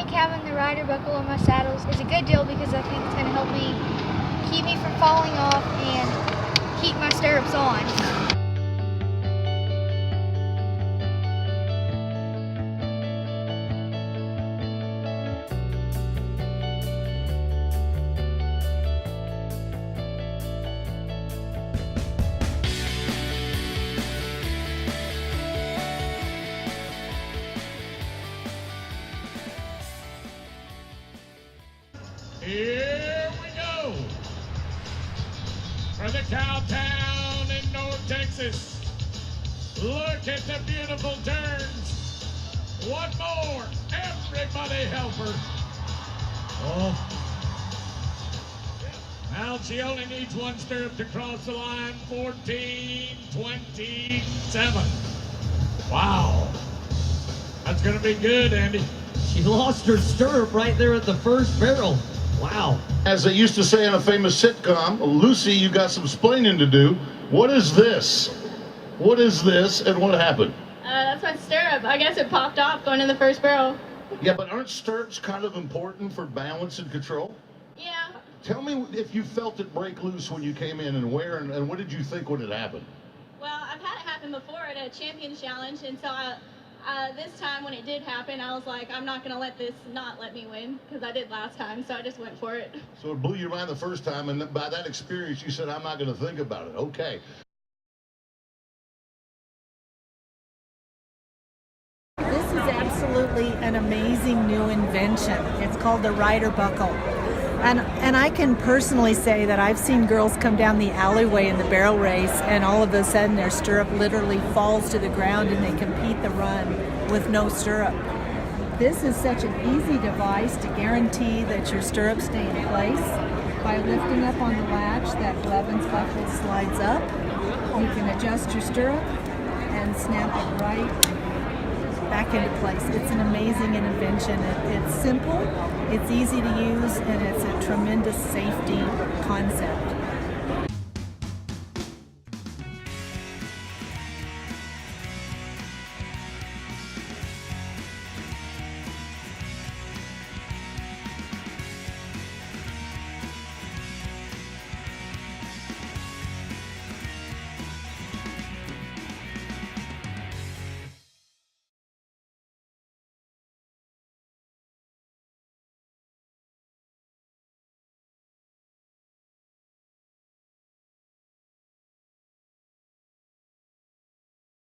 think having the rider buckle on my saddles is a good deal because I think it's going to help me keep me from falling off and keep my stirrups on. Here we go. For the cow town in North Texas. Look at the beautiful turns. One more. Everybody help her. Oh. Now she only needs one stirrup to cross the line. 14:27. Wow. That's going to be good, Andy. She lost her stirrup right there at the first barrel. Wow. As they used to say in a famous sitcom, Lucy, you got some splaining to do. What is this? What is this and what happened? That's my stirrup. I guess it popped off going in the first barrel. Yeah, but aren't stirrups kind of important for balance and control? Yeah. Tell me if you felt it break loose when you came in and where and what did you think when it happened? Well, I've had it happen before at a Champions Challenge, and so this time when it did happen, I was like, I'm not going to let this not let me win, because I did last time, so I just went for it. So it blew your mind the first time, and by that experience, you said, I'm not going to think about it. Okay. This is absolutely an amazing new invention. It's called the rider buckle. And I can personally say that I've seen girls come down the alleyway in the barrel race and all of a sudden their stirrup literally falls to the ground and they compete the run with no stirrup. This is such an easy device to guarantee that your stirrups stay in place. By lifting up on the latch, that Blevins buckle slides up. You can adjust your stirrup and snap it right back into place. It's an amazing invention. It's simple, it's easy to use, and it's a tremendous safety concept.